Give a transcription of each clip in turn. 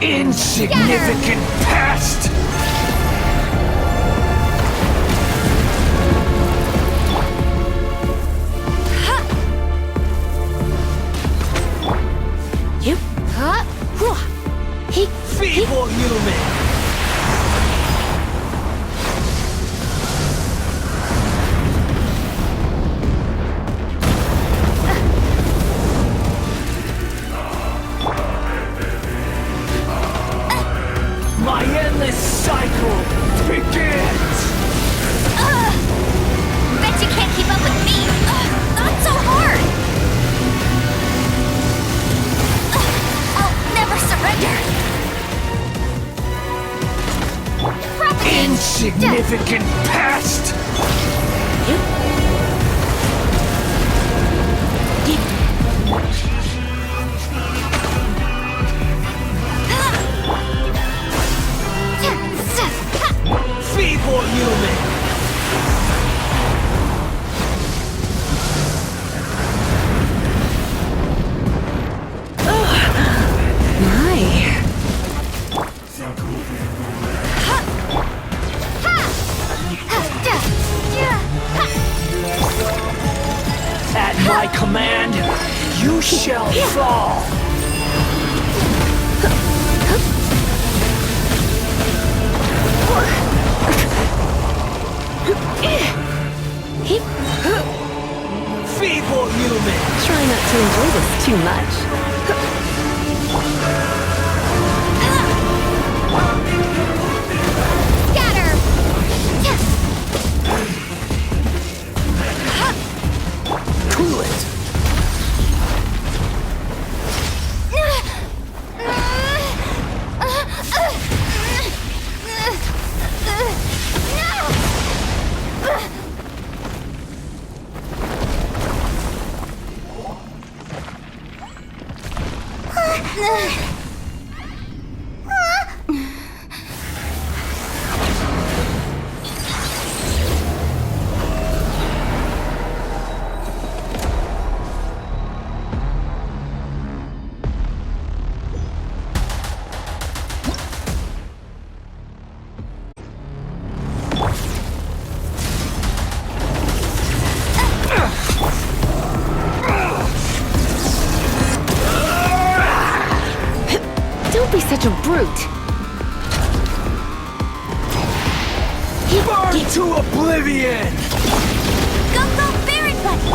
Insignificant pest! You? Feeble human! My endless cycle begins! Bet you can't keep up with me! Not so hard! I'll never surrender! Insignificant pest! Feeble human! At my command, you shall fall! Feeble human! Try not to enjoy this too much. Scatter! Cool it! Don't be such a brute. Burn to oblivion! Go, Barret Buddy!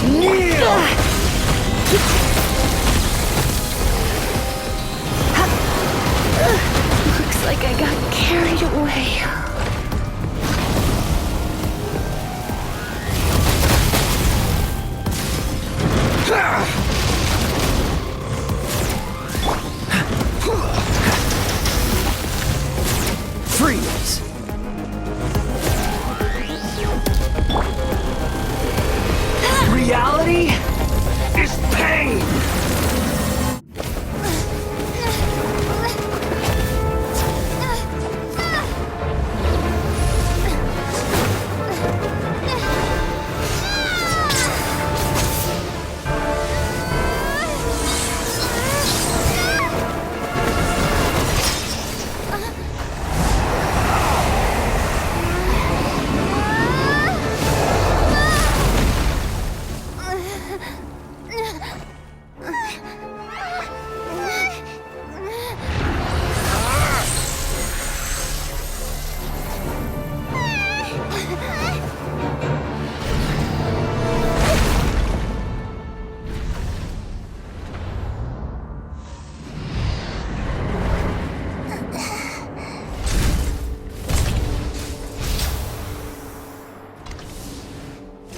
Kneel! Looks like I got carried away. Freeze! Reality is pain!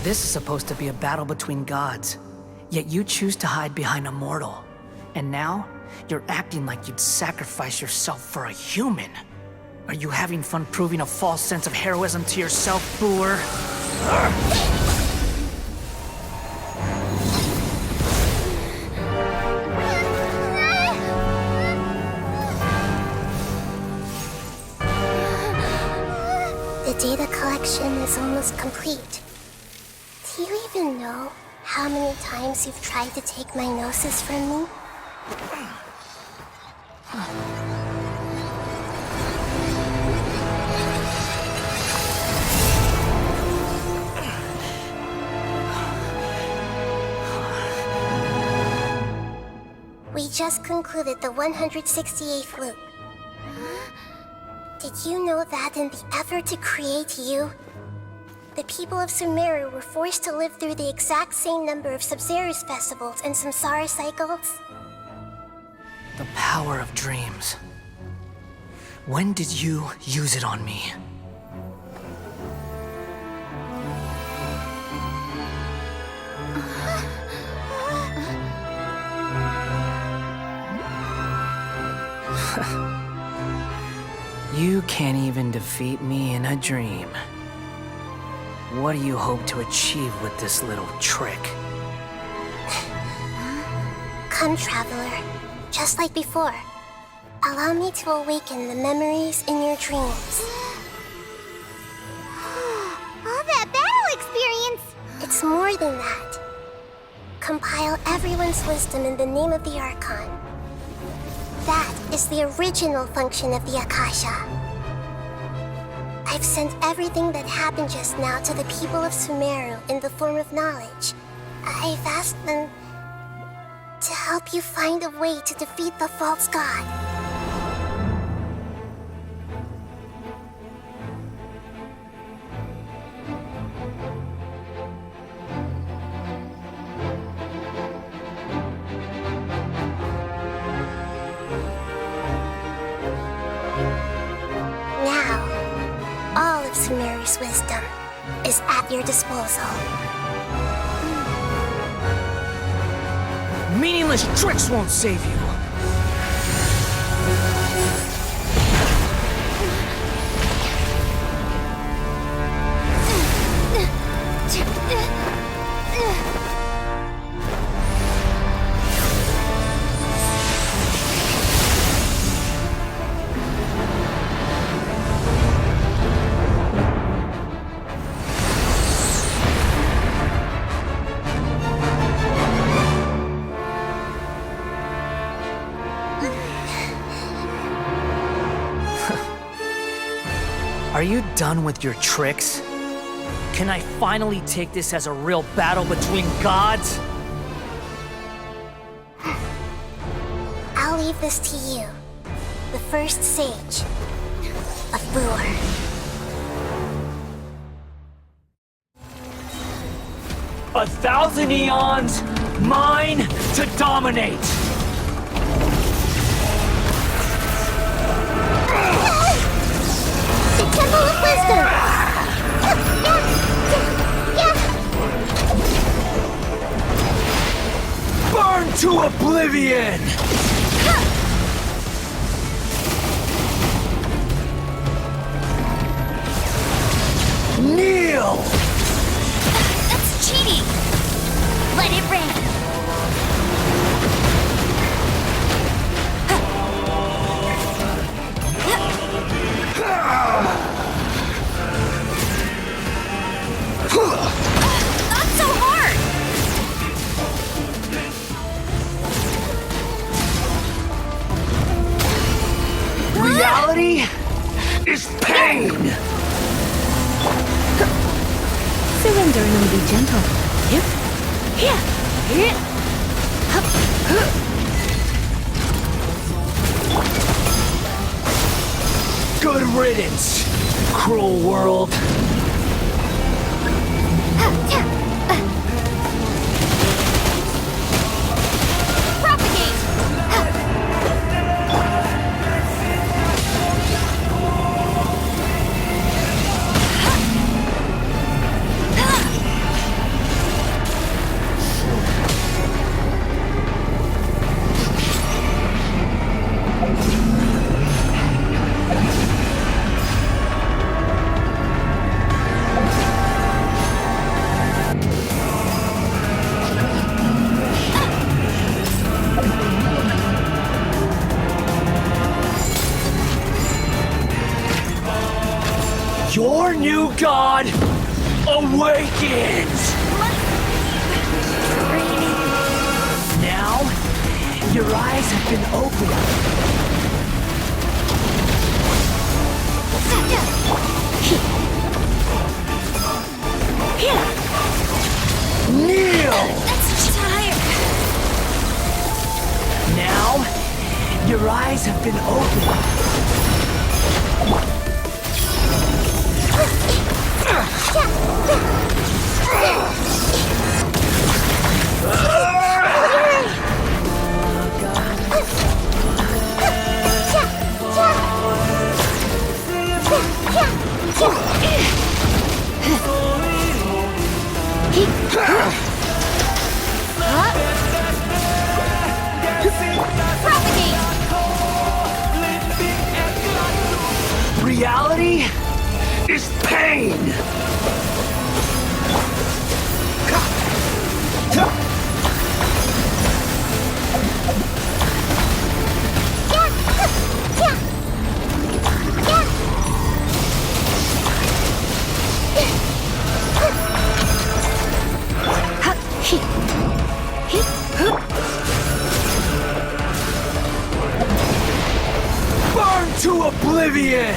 This is supposed to be a battle between gods, yet you choose to hide behind a mortal. And now, you're acting like you'd sacrifice yourself for a human. Are you having fun proving a false sense of heroism to yourself, Boor? The data collection is almost complete. Do you even know how many times you've tried to take my gnosis from me? We just concluded the 168th loop. Did you know that in the effort to create you, the people of Sumeru were forced to live through the exact same number of Sub-Zerus festivals and samsara cycles? The power of dreams. When did you use it on me? You can't even defeat me in a dream. What do you hope to achieve with this little trick? Come, Traveler. Just like before. Allow me to awaken the memories in your dreams. All that battle experience! It's more than that. Compile everyone's wisdom in the name of the Arcane. That is the original function of the Akasha. I've sent everything that happened just now to the people of Sumeru in the form of knowledge. I've asked them to help you find a way to defeat the false god. Sumeru's wisdom is at your disposal. Meaningless tricks won't save you. Are you done with your tricks? Can I finally take this as a real battle between gods? I'll leave this to you, the first sage of Lure. A thousand eons, mine to dominate! Temple of Wisdom! Burn to oblivion! Kneel! That's cheating! Let it rain! Not so hard! Reality is pain! Surrender and be gentle. Yep. Here. Here. Good riddance, cruel world. Propagate! Your new god awakens! have been opened. Kneel! That's tired. Now, your eyes have been opened. Reality is pain! Burn to oblivion!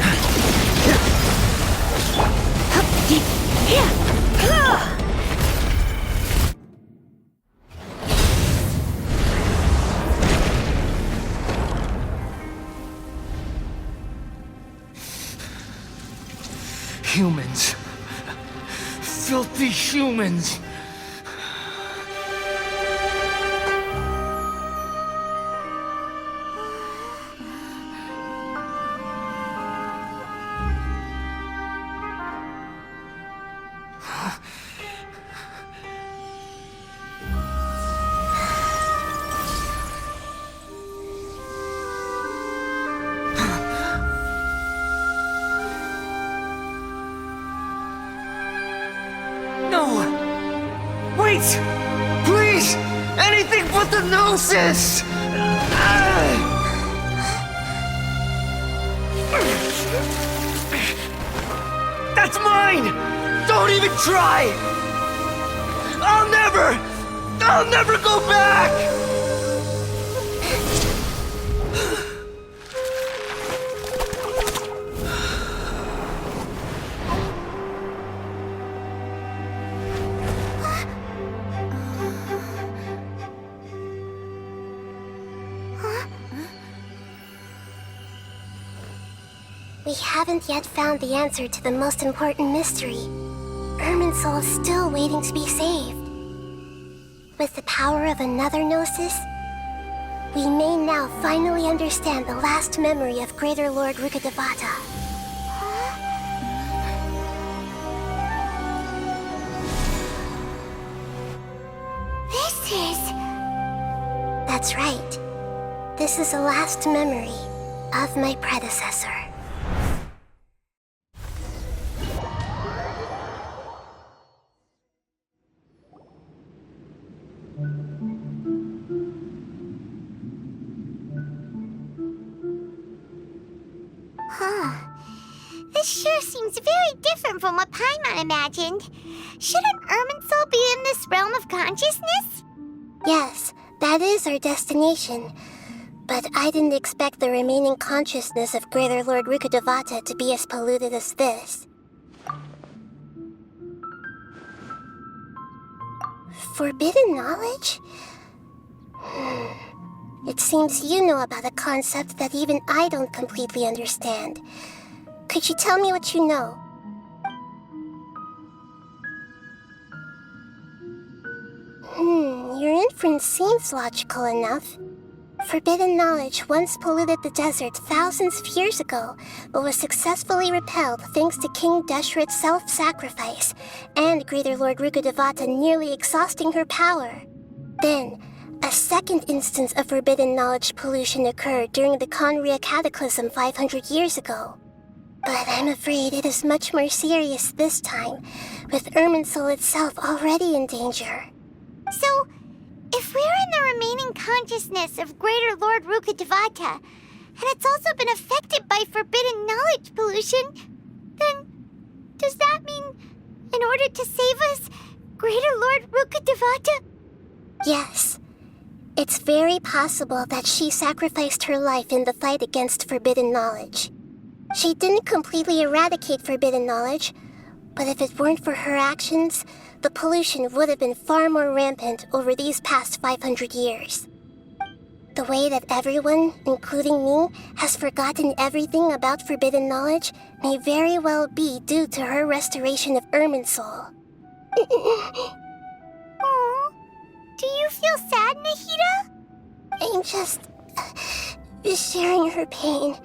Humans. Filthy humans. No! Wait! Please! Anything but the Gnosis! That's mine! Don't even try! I'll never go back! We haven't yet found the answer to the most important mystery. Irminsul is still waiting to be saved. With the power of another Gnosis, we may now finally understand the last memory of Greater Lord Rukkhadevata. This is... That's right. This is the last memory of my predecessor. This sure seems very different from what Paimon imagined. Shouldn't Irminsul be in this realm of consciousness? Yes, that is our destination. But I didn't expect the remaining consciousness of Greater Lord Rukkhadevata to be as polluted as this. Forbidden knowledge? It seems you know about a concept that even I don't completely understand. Could you tell me what you know? Your inference seems logical enough. Forbidden knowledge once polluted the desert thousands of years ago, but was successfully repelled thanks to King Deshret's self-sacrifice, and Greater Lord Rukkhadevata nearly exhausting her power. Then, a second instance of forbidden knowledge pollution occurred during the Conria Cataclysm 500 years ago. But I'm afraid it is much more serious this time, with Irminsul itself already in danger. So, if we're in the remaining consciousness of Greater Lord Rukkhadevata, and it's also been affected by forbidden knowledge pollution, then does that mean, in order to save us, Greater Lord Rukkhadevata? Yes. It's very possible that she sacrificed her life in the fight against forbidden knowledge. She didn't completely eradicate forbidden knowledge, but if it weren't for her actions, the pollution would have been far more rampant over these past 500 years. The way that everyone, including me, has forgotten everything about forbidden knowledge may very well be due to her restoration of Irminsul. Aw. Do you feel sad, Nahida? I'm just sharing her pain.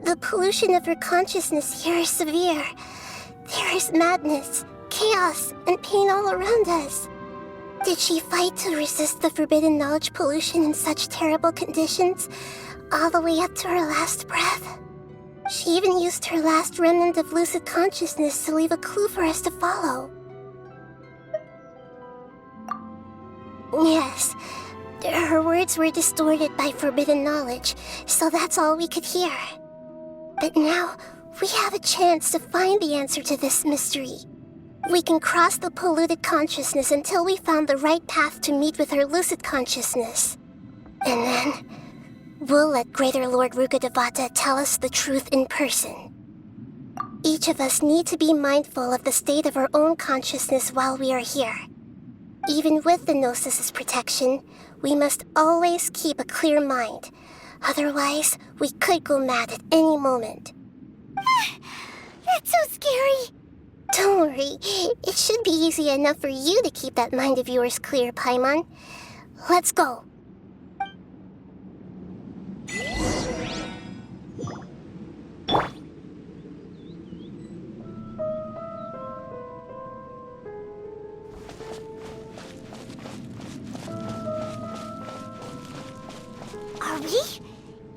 The pollution of her consciousness here is severe. There is madness, chaos, and pain all around us. Did she fight to resist the forbidden knowledge pollution in such terrible conditions, all the way up to her last breath? She even used her last remnant of lucid consciousness to leave a clue for us to follow. Yes, her words were distorted by forbidden knowledge, so that's all we could hear. But now, we have a chance to find the answer to this mystery. We can cross the polluted consciousness until we found the right path to meet with her lucid consciousness. And then, we'll let Greater Lord Rukkhadevata tell us the truth in person. Each of us need to be mindful of the state of our own consciousness while we are here. Even with the Gnosis' protection, we must always keep a clear mind. Otherwise, we could go mad at any moment. That's so scary. Don't worry, it should be easy enough for you to keep that mind of yours clear, Paimon. Let's go. Are we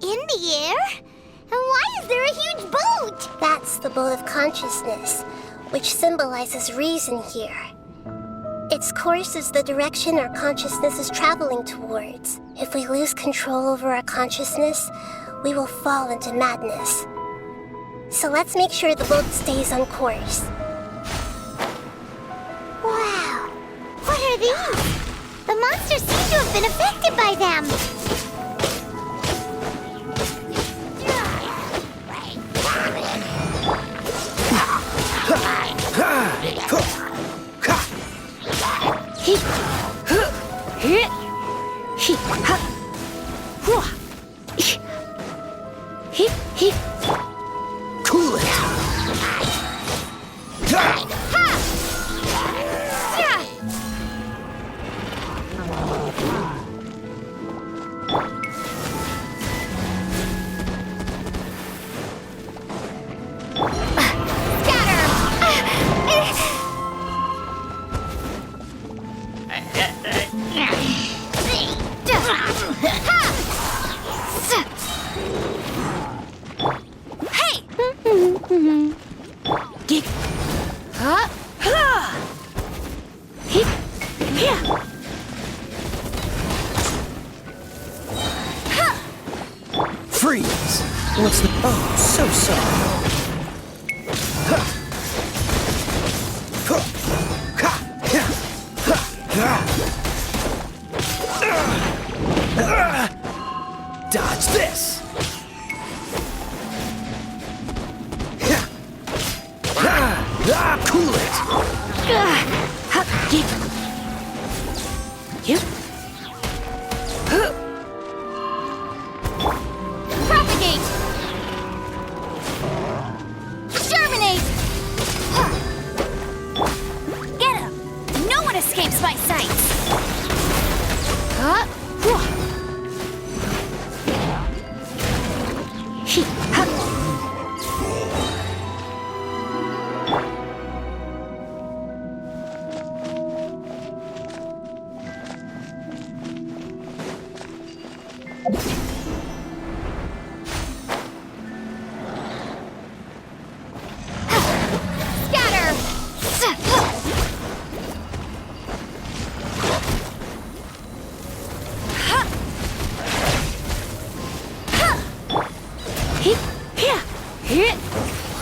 in the air? And why is there a huge boat? That's the boat of consciousness, which symbolizes reason here. Its course is the direction our consciousness is traveling towards. If we lose control over our consciousness, we will fall into madness. So let's make sure the boat stays on course. Wow. What are these? The monsters seem to have been affected by them. Cool it! Freeze! What's the... Oh, so sorry. Dodge this! Cool it! Propagate! Germinate! Get him! No one escapes my sights!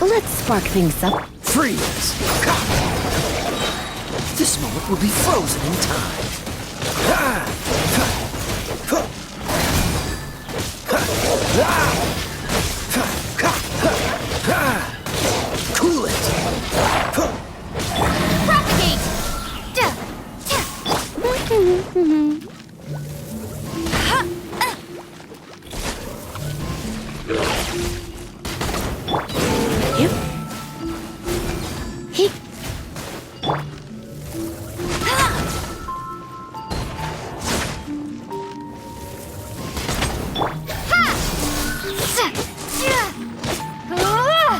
Let's spark things up. Freeze! This moment will be frozen in time. Cool it! Propagate! You. He. Look!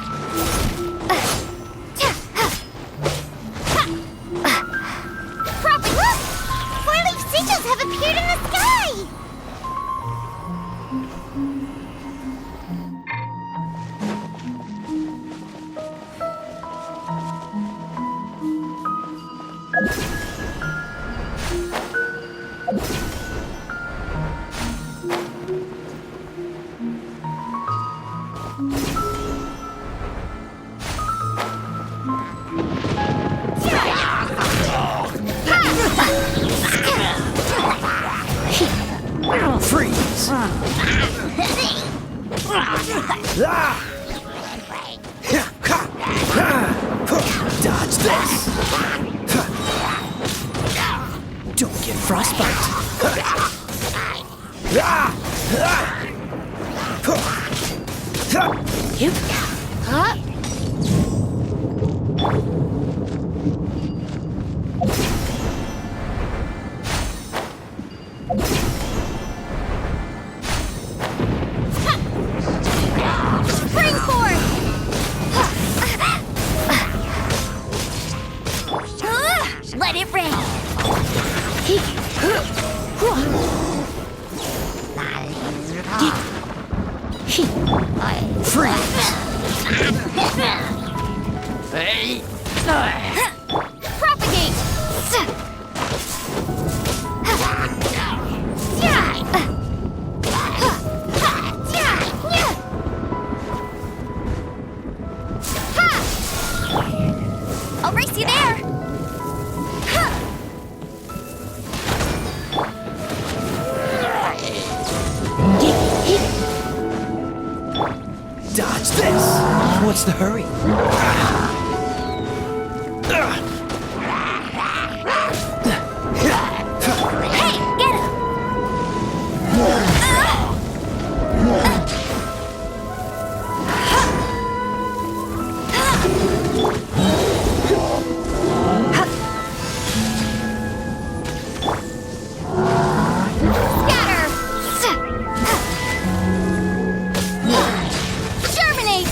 Four-leaf sigils have appeared in the sky! Freeze! Dodge this! Don't get frostbite! You. Springboard! Let it rain! He. He. Freeze! Propagate! I'll race you there! Dodge this! What's the hurry? Hey, get him! Scatter! Germinate!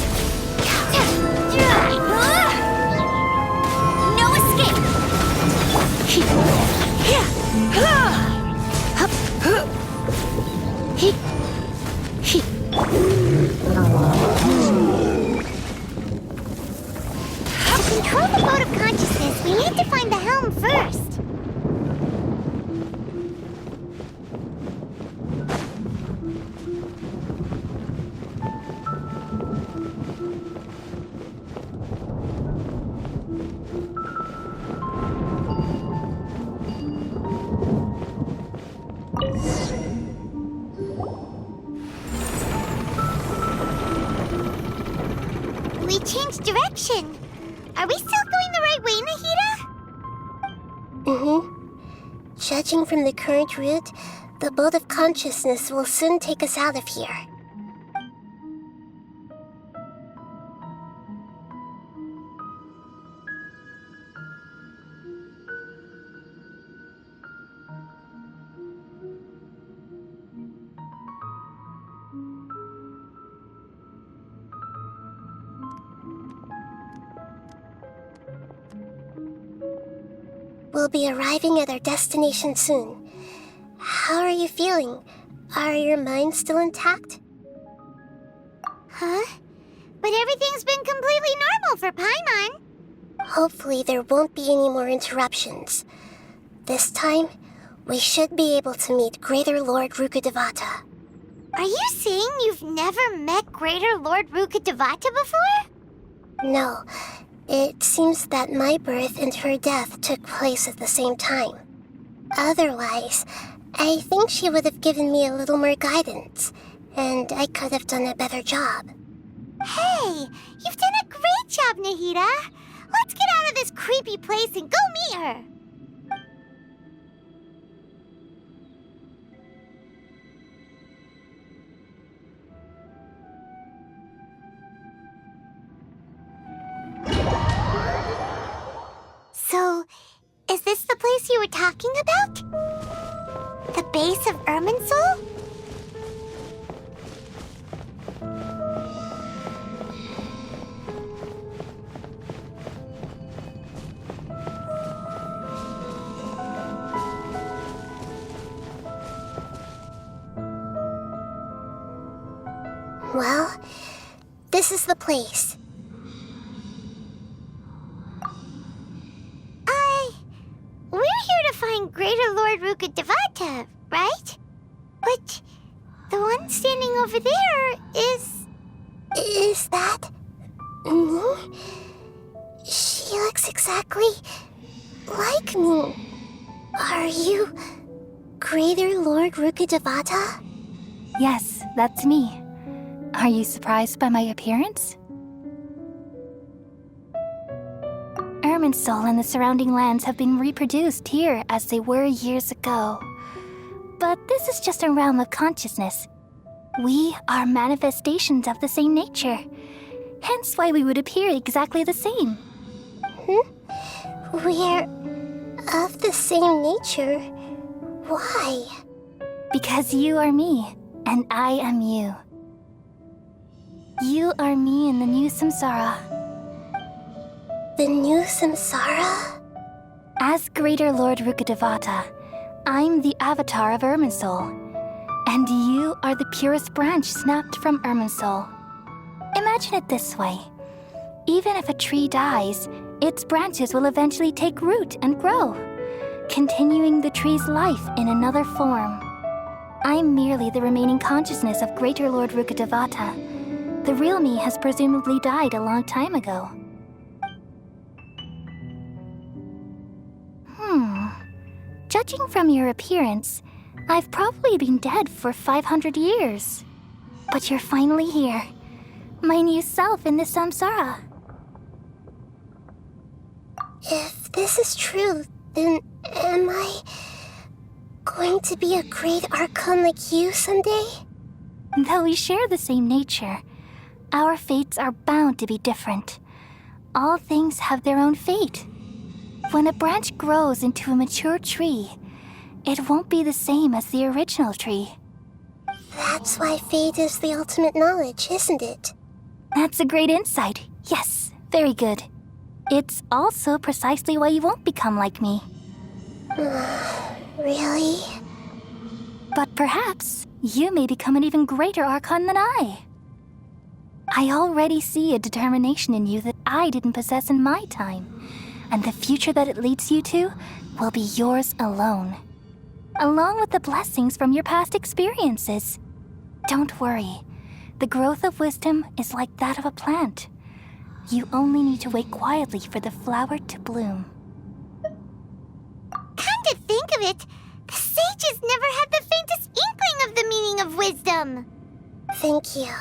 No escape! He. To control the boat of consciousness, we need to find the helm first. We changed direction. Are we still going the right way, Nahida? Mm-hmm. Judging from the current route, the boat of consciousness will soon take us out of here. We'll be arriving at our destination soon. How are you feeling? Are your minds still intact? Huh? But everything's been completely normal for Paimon. Hopefully there won't be any more interruptions. This time, we should be able to meet Greater Lord Rukkhadevata. Are you saying you've never met Greater Lord Rukkhadevata before? No, it seems that my birth and her death took place at the same time. Otherwise, I think she would have given me a little more guidance, and I could have done a better job. Hey, you've done a great job, Nahida. Let's get out of this creepy place and go meet her. So, is this the place you were talking about? The base of Irminsul? Well, this is the place. We're here to find Greater Lord Rukkhadevata, right? But the one standing over there is... Is that me? She looks exactly like me. Are you Greater Lord Rukkhadevata? Yes, that's me. Are you surprised by my appearance? Irminsul and the surrounding lands have been reproduced here as they were years ago. But this is just a realm of consciousness. We are manifestations of the same nature. Hence why we would appear exactly the same. We're of the same nature. Why? Because you are me, and I am you. You are me in the new samsara. The new samsara? As Greater Lord Rukkhadevata, I'm the avatar of Irminsul, and you are the purest branch snapped from Irminsul. Imagine it this way. Even if a tree dies, its branches will eventually take root and grow, continuing the tree's life in another form. I'm merely the remaining consciousness of Greater Lord Rukkhadevata. The real me has presumably died a long time ago. Judging from your appearance, I've probably been dead for 500 years. But you're finally here. My new self in the samsara. If this is true, then am I going to be a great Archon like you someday? Though we share the same nature, our fates are bound to be different. All things have their own fate. When a branch grows into a mature tree, it won't be the same as the original tree. That's why fate is the ultimate knowledge, isn't it? That's a great insight. Yes, very good. It's also precisely why you won't become like me. Really? But perhaps you may become an even greater Archon than I. I already see a determination in you that I didn't possess in my time. And the future that it leads you to will be yours alone, along with the blessings from your past experiences. Don't worry, the growth of wisdom is like that of a plant. You only need to wait quietly for the flower to bloom. Come to think of it, the sages never had the faintest inkling of the meaning of wisdom. Thank you.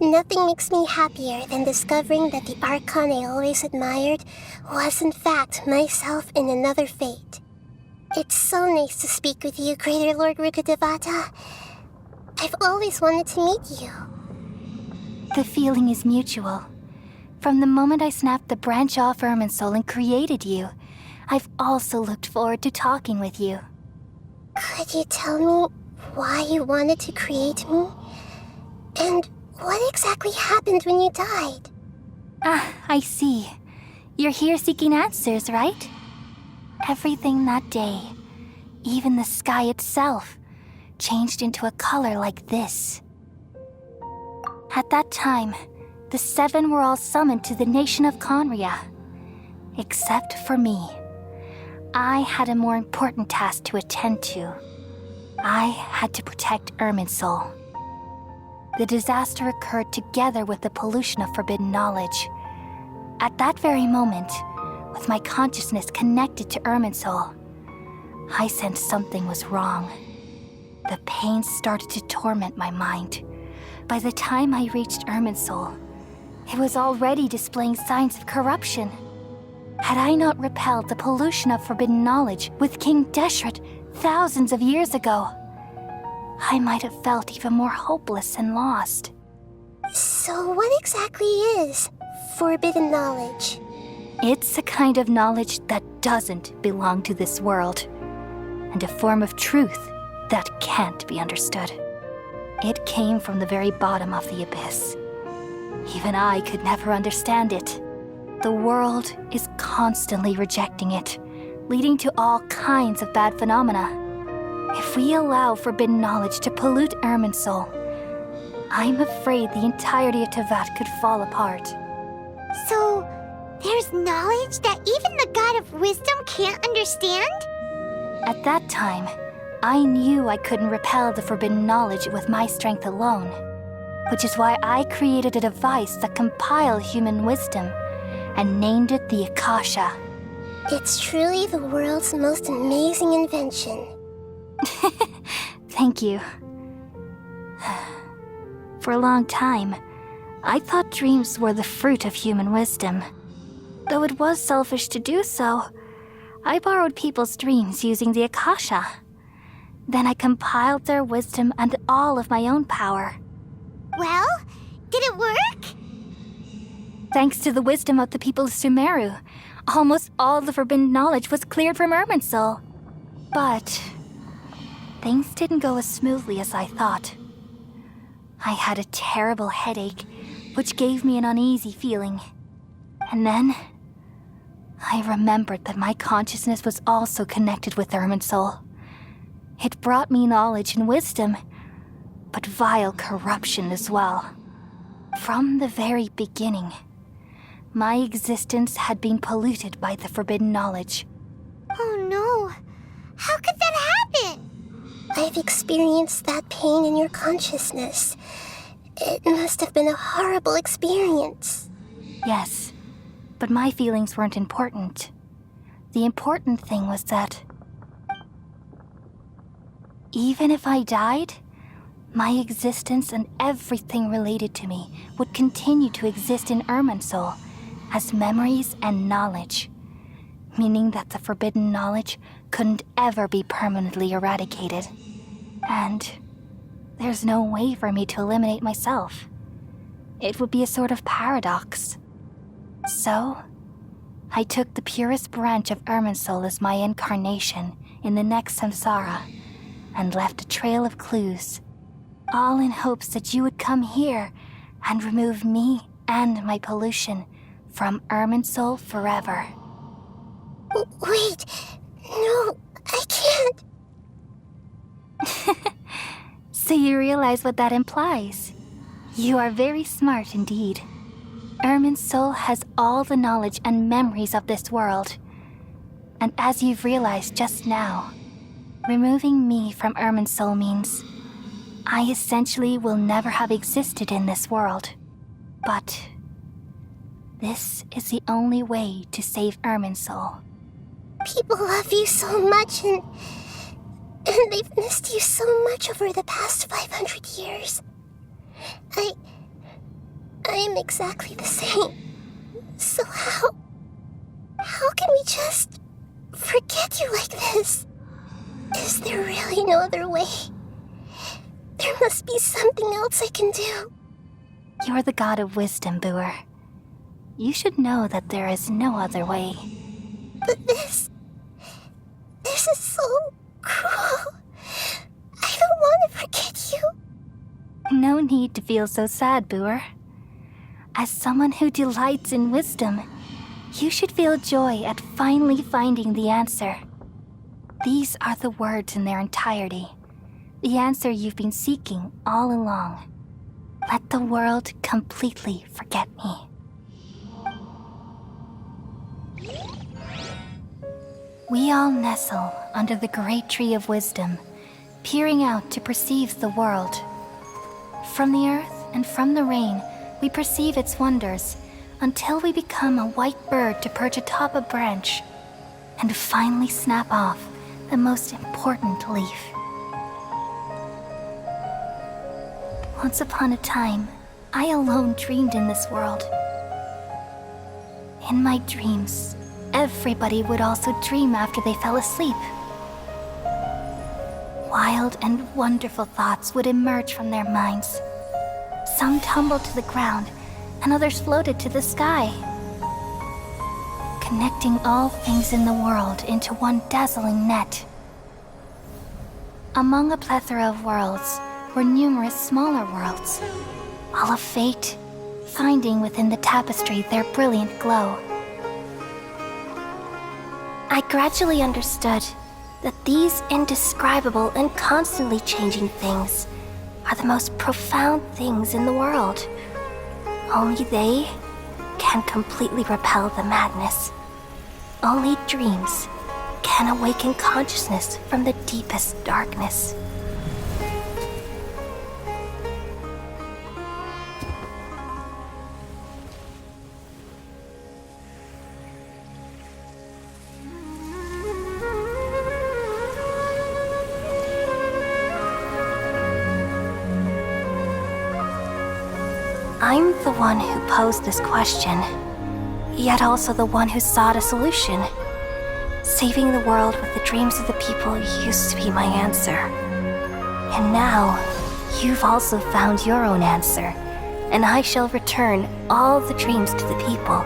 Nothing makes me happier than discovering that the Archon I always admired was in fact myself in another fate. It's so nice to speak with you, Greater Lord Rukkhadevata. I've always wanted to meet you. The feeling is mutual. From the moment I snapped the branch off Irminsul and created you, I've also looked forward to talking with you. Could you tell me why you wanted to create me? And what exactly happened when you died? Ah, I see. You're here seeking answers, right? Everything that day, even the sky itself, changed into a color like this. At that time, the seven were all summoned to the nation of Conria. Except for me. I had a more important task to attend to. I had to protect Irminsul. The disaster occurred together with the pollution of forbidden knowledge. At that very moment, with my consciousness connected to Irminsul, I sensed something was wrong. The pain started to torment my mind. By the time I reached Irminsul, it was already displaying signs of corruption. Had I not repelled the pollution of forbidden knowledge with King Deshret thousands of years ago, I might have felt even more hopeless and lost. So what exactly is forbidden knowledge? It's a kind of knowledge that doesn't belong to this world, and a form of truth that can't be understood. It came from the very bottom of the abyss. Even I could never understand it. The world is constantly rejecting it, leading to all kinds of bad phenomena. If we allow forbidden knowledge to pollute Irminsul, I'm afraid the entirety of Tevat could fall apart. So, there's knowledge that even the God of Wisdom can't understand? At that time, I knew I couldn't repel the forbidden knowledge with my strength alone, which is why I created a device that compiled human wisdom and named it the Akasha. It's truly the world's most amazing invention. Thank you. For a long time, I thought dreams were the fruit of human wisdom. Though it was selfish to do so, I borrowed people's dreams using the Akasha. Then I compiled their wisdom and all of my own power. Well, did it work? Thanks to the wisdom of the people of Sumeru, almost all the forbidden knowledge was cleared from Irminsul. But things didn't go as smoothly as I thought. I had a terrible headache, which gave me an uneasy feeling. And then I remembered that my consciousness was also connected with Irminsul. It brought me knowledge and wisdom, but vile corruption as well. From the very beginning, my existence had been polluted by the forbidden knowledge. Oh no. How could that happen? I've experienced that pain in your consciousness. It must have been a horrible experience. Yes, but my feelings weren't important. The important thing was that even if I died, my existence and everything related to me would continue to exist in Irminsul as memories and knowledge, meaning that the forbidden knowledge couldn't ever be permanently eradicated. And there's no way for me to eliminate myself. It would be a sort of paradox. So, I took the purest branch of Irminsul as my incarnation in the next samsara and left a trail of clues, all in hopes that you would come here and remove me and my pollution from Irminsul forever. Wait, no, I can't. So you realize what that implies. You are very smart indeed. Irminsul has all the knowledge and memories of this world. And as you've realized just now, removing me from Irminsul means I essentially will never have existed in this world. But this is the only way to save Irminsul. People love you so much, and they've missed you so much over the past 500 years. I am exactly the same. So how can we just forget you like this? Is there really no other way? There must be something else I can do. You're the god of wisdom, Boer. You should know that there is no other way. But this is so cruel. I don't want to forget you. No need to feel so sad, Boer. As someone who delights in wisdom, you should feel joy at finally finding the answer. These are the words in their entirety. The answer you've been seeking all along. Let the world completely forget me. We all nestle under the great tree of wisdom, peering out to perceive the world. From the earth and from the rain, we perceive its wonders until we become a white bird to perch atop a branch and finally snap off the most important leaf. Once upon a time, I alone dreamed in this world. In my dreams, everybody would also dream after they fell asleep. Wild and wonderful thoughts would emerge from their minds. Some tumbled to the ground, and others floated to the sky, connecting all things in the world into one dazzling net. Among a plethora of worlds were numerous smaller worlds, all of fate, finding within the tapestry their brilliant glow. I gradually understood that these indescribable and constantly changing things are the most profound things in the world. Only they can completely repel the madness. Only dreams can awaken consciousness from the deepest darkness. I'm the one who posed this question, yet also the one who sought a solution. Saving the world with the dreams of the people used to be my answer. And now, you've also found your own answer, and I shall return all the dreams to the people.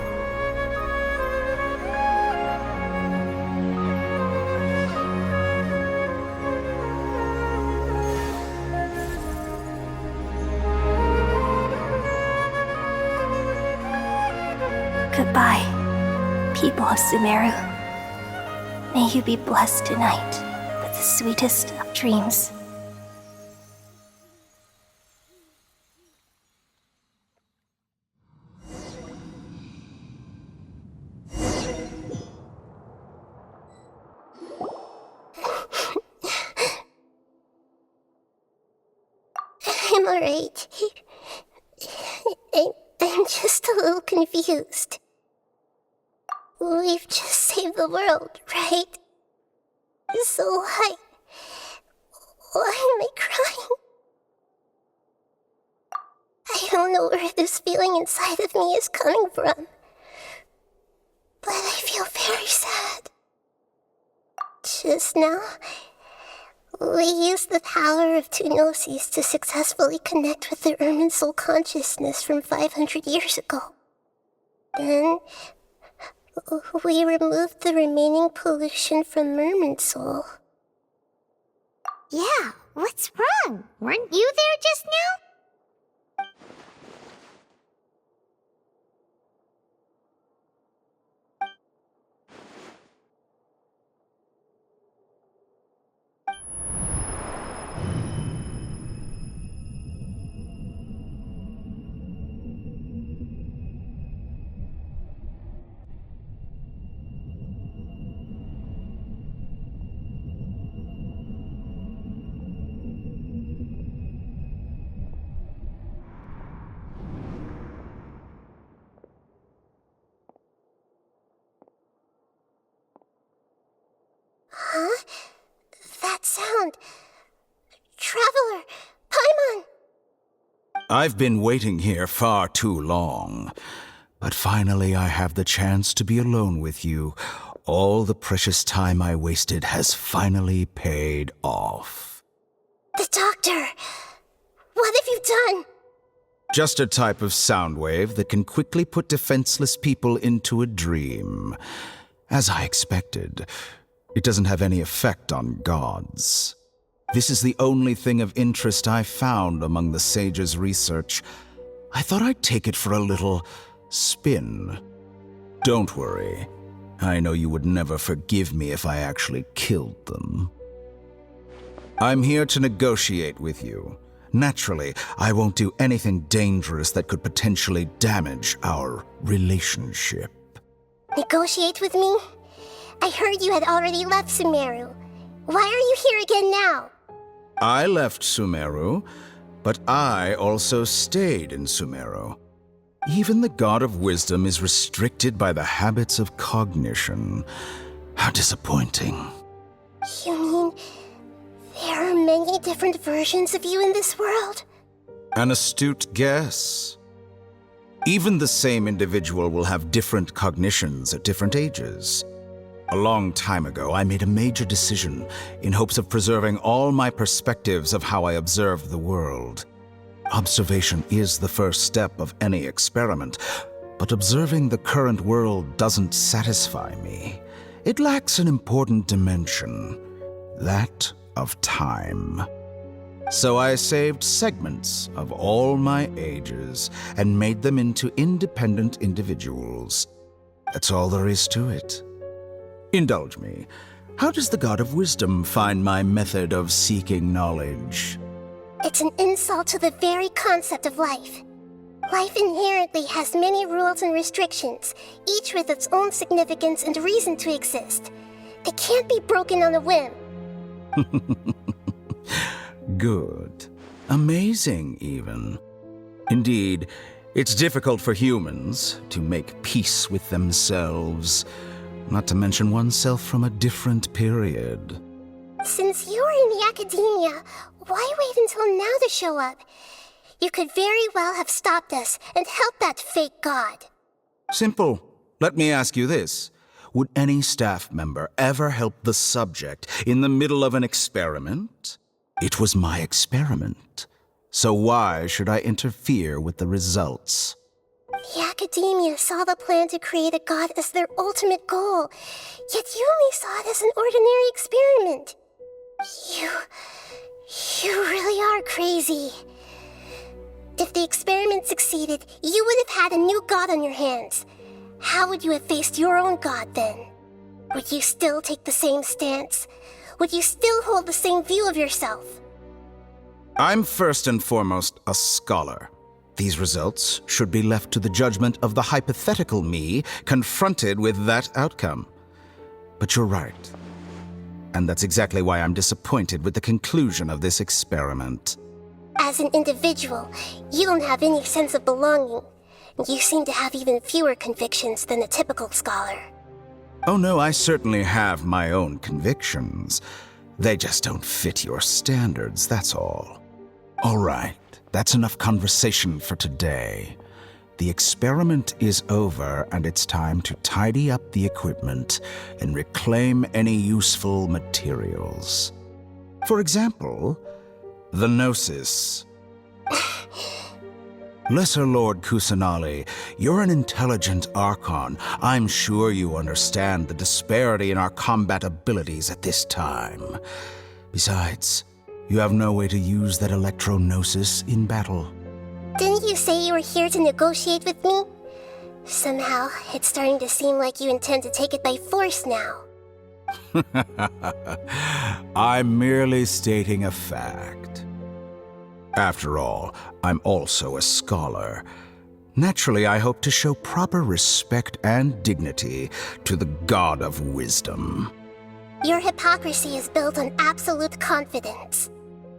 Goodbye, people of Sumeru. May you be blessed tonight with the sweetest of dreams. I'm alright. I'm just a little confused. We've just saved the world, right? So why am I crying? I don't know where this feeling inside of me is coming from, but I feel very sad. Just now, we used the power of two gnosis to successfully connect with the Ermin soul consciousness from 500 years ago. Then, we removed the remaining pollution from Merman soul. Yeah, what's wrong? Weren't you there just now? Huh? That sound. Traveler! Paimon! I've been waiting here far too long. But finally I have the chance to be alone with you. All the precious time I wasted has finally paid off. The doctor! What have you done? Just a type of sound wave that can quickly put defenseless people into a dream. As I expected, it doesn't have any effect on gods. This is the only thing of interest I found among the sage's research. I thought I'd take it for a little spin. Don't worry. I know you would never forgive me if I actually killed them. I'm here to negotiate with you. Naturally, I won't do anything dangerous that could potentially damage our relationship. Negotiate with me? I heard you had already left Sumeru. Why are you here again now? I left Sumeru, but I also stayed in Sumeru. Even the God of Wisdom is restricted by the habits of cognition. How disappointing. You mean there are many different versions of you in this world? An astute guess. Even the same individual will have different cognitions at different ages. A long time ago, I made a major decision in hopes of preserving all my perspectives of how I observe the world. Observation is the first step of any experiment, but observing the current world doesn't satisfy me. It lacks an important dimension, that of time. So I saved segments of all my ages and made them into independent individuals. That's all there is to it. Indulge me. How does the God of Wisdom find my method of seeking knowledge? It's an insult to the very concept of life. Life inherently has many rules and restrictions, each with its own significance and reason to exist. They can't be broken on a whim. Good. Amazing, even. Indeed, it's difficult for humans to make peace with themselves, not to mention oneself from a different period. Since you're in the academia, why wait until now to show up? You could very well have stopped us and helped that fake god. Simple. Let me ask you this. Would any staff member ever help the subject in the middle of an experiment? It was my experiment. So why should I interfere with the results? The academia saw the plan to create a god as their ultimate goal, yet you only saw it as an ordinary experiment. You really are crazy. If the experiment succeeded, you would have had a new god on your hands. How would you have faced your own god then? Would you still take the same stance? Would you still hold the same view of yourself? I'm first and foremost a scholar. These results should be left to the judgment of the hypothetical me confronted with that outcome. But you're right. And that's exactly why I'm disappointed with the conclusion of this experiment. As an individual, you don't have any sense of belonging. You seem to have even fewer convictions than a typical scholar. Oh no, I certainly have my own convictions. They just don't fit your standards, that's all. All right, that's enough conversation for today. The experiment is over, and it's time to tidy up the equipment and reclaim any useful materials. For example, the Gnosis. Lesser Lord Kusanali, you're an intelligent Archon. I'm sure you understand the disparity in our combat abilities at this time. Besides, you have no way to use that Electro-Gnosis in battle. Didn't you say you were here to negotiate with me? Somehow, it's starting to seem like you intend to take it by force now. I'm merely stating a fact. After all, I'm also a scholar. Naturally, I hope to show proper respect and dignity to the God of Wisdom. Your hypocrisy is built on absolute confidence.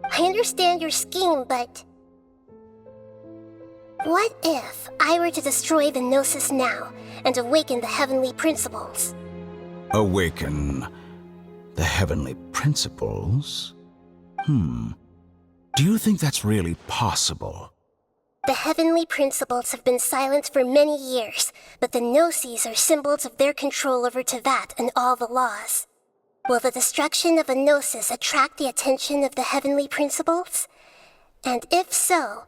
I understand your scheme, but... what if I were to destroy the Gnosis now and awaken the heavenly principles? Awaken the heavenly principles? Do you think that's really possible? The heavenly principles have been silent for many years, but the Gnosis are symbols of their control over Tevat and all the laws. Will the destruction of a Gnosis attract the attention of the heavenly principles? And if so,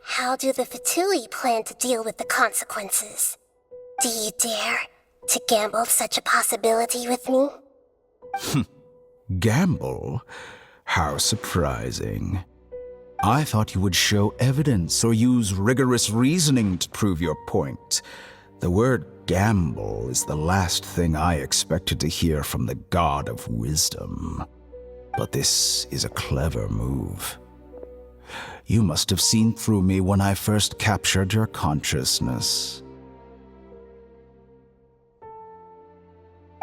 how do the Fatui plan to deal with the consequences? Do you dare to gamble such a possibility with me? Gamble? How surprising. I thought you would show evidence or use rigorous reasoning to prove your point. The word gamble is the last thing I expected to hear from the God of Wisdom. But this is a clever move. You must have seen through me when I first captured your consciousness.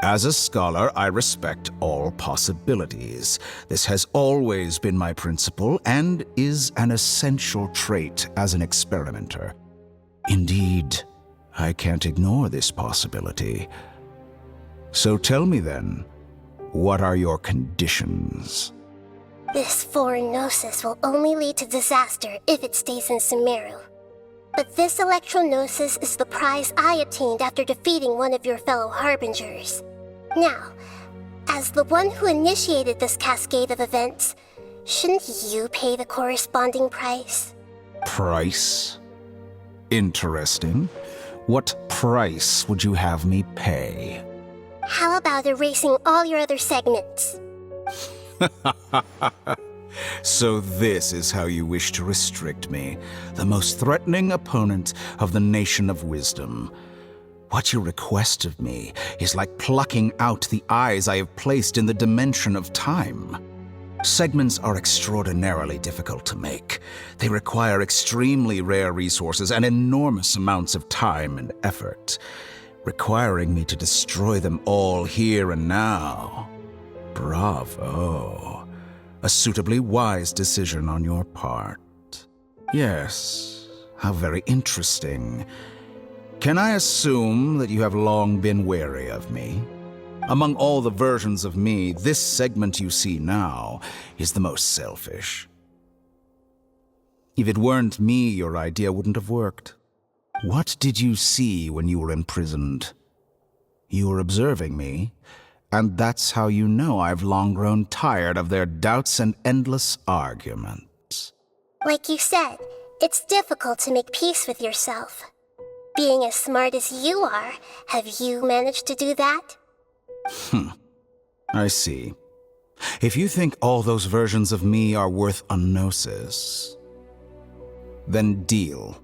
As a scholar, I respect all possibilities. This has always been my principle and is an essential trait as an experimenter. Indeed, I can't ignore this possibility. So tell me then, what are your conditions? This foreign gnosis will only lead to disaster if it stays in Sumeru. But this electro-gnosis is the prize I obtained after defeating one of your fellow harbingers. Now, as the one who initiated this cascade of events, shouldn't you pay the corresponding price? Price? Interesting. What price would you have me pay? How about erasing all your other segments? So this is how you wish to restrict me, the most threatening opponent of the Nation of Wisdom. What you request of me is like plucking out the eyes I have placed in the dimension of time. Segments are extraordinarily difficult to make. They require extremely rare resources and enormous amounts of time and effort, requiring me to destroy them all here and now. Bravo. A suitably wise decision on your part. Yes, how very interesting. Can I assume that you have long been wary of me? Among all the versions of me, this segment you see now is the most selfish. If it weren't me, your idea wouldn't have worked. What did you see when you were imprisoned? You were observing me, and that's how you know I've long grown tired of their doubts and endless arguments. Like you said, it's difficult to make peace with yourself. Being as smart as you are, have you managed to do that? I see. If you think all those versions of me are worth a gnosis, then deal.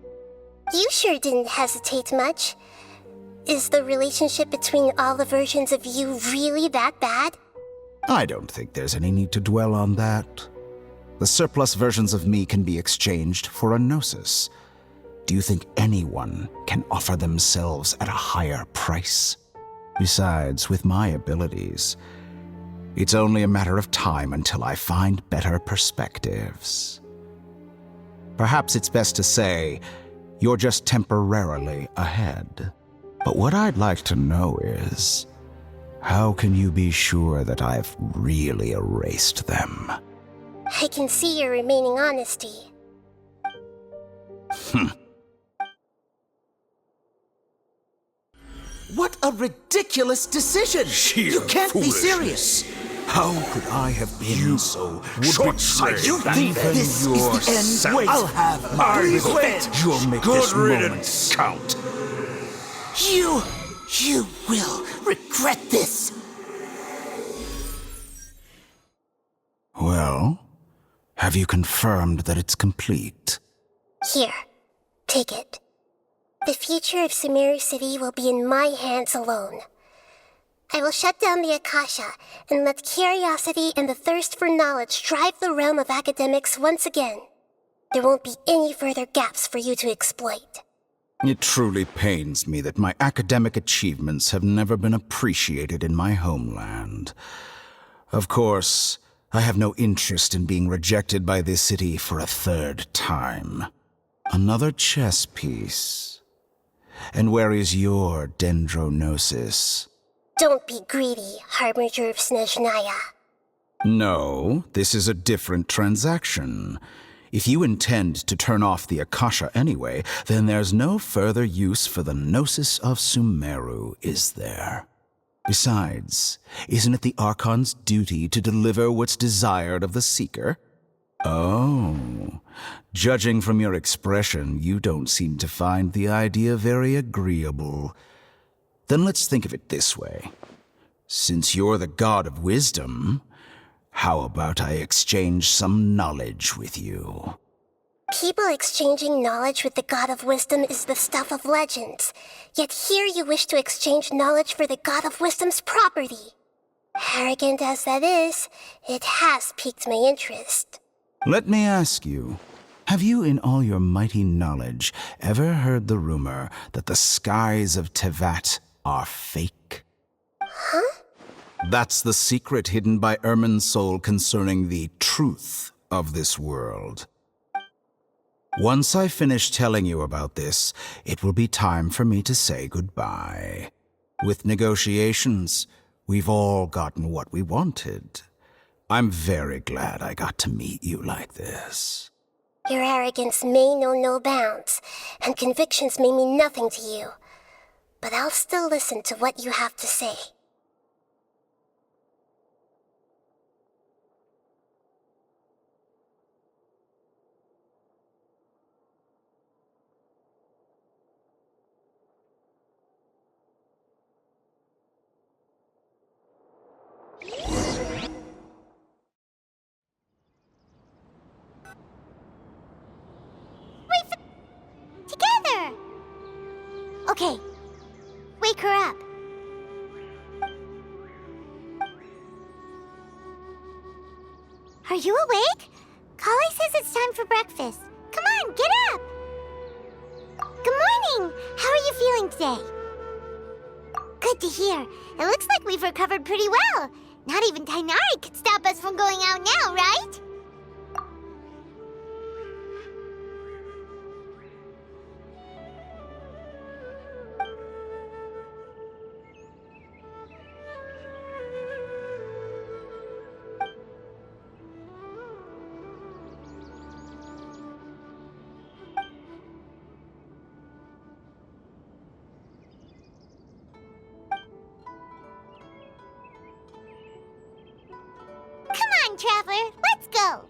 You sure didn't hesitate much. Is the relationship between all the versions of you really that bad? I don't think there's any need to dwell on that. The surplus versions of me can be exchanged for a gnosis. Do you think anyone can offer themselves at a higher price? Besides, with my abilities, it's only a matter of time until I find better perspectives. Perhaps it's best to say, you're just temporarily ahead. But what I'd like to know is, how can you be sure that I've really erased them? I can see your remaining honesty. What a ridiculous decision! You can't be serious! How could I have been so short-sighted? You think this is the end? Wait, I'll have my revenge! You'll make this moment count. You will regret this! Well, have you confirmed that it's complete? Here, take it. The future of Sumeru City will be in my hands alone. I will shut down the Akasha and let curiosity and the thirst for knowledge drive the realm of academics once again. There won't be any further gaps for you to exploit. It truly pains me that my academic achievements have never been appreciated in my homeland. Of course, I have no interest in being rejected by this city for a third time. Another chess piece. And where is your dendrognosis? Don't be greedy, Harbinger of Snezhnaya. No, this is a different transaction. If you intend to turn off the Akasha anyway, then there's no further use for the Gnosis of Sumeru, is there? Besides, isn't it the Archon's duty to deliver what's desired of the Seeker? Oh, judging from your expression, you don't seem to find the idea very agreeable. Then let's think of it this way. Since you're the god of wisdom, how about I exchange some knowledge with you? People exchanging knowledge with the God of Wisdom is the stuff of legends. Yet here you wish to exchange knowledge for the God of Wisdom's property. Arrogant as that is, it has piqued my interest. Let me ask you, have you in all your mighty knowledge ever heard the rumor that the skies of Tevat are fake? Huh? That's the secret hidden by Irminsul concerning the truth of this world. Once I finish telling you about this, it will be time for me to say goodbye. With negotiations, we've all gotten what we wanted. I'm very glad I got to meet you like this. Your arrogance may know no bounds, and convictions may mean nothing to you. But I'll still listen to what you have to say. Together! Okay, wake her up. Are you awake? Kali says it's time for breakfast. Come on, get up! Good morning! How are you feeling today? Good to hear. It looks like we've recovered pretty well. Not even Tainari could stop us from going out now, right? Come on, Traveler, let's go!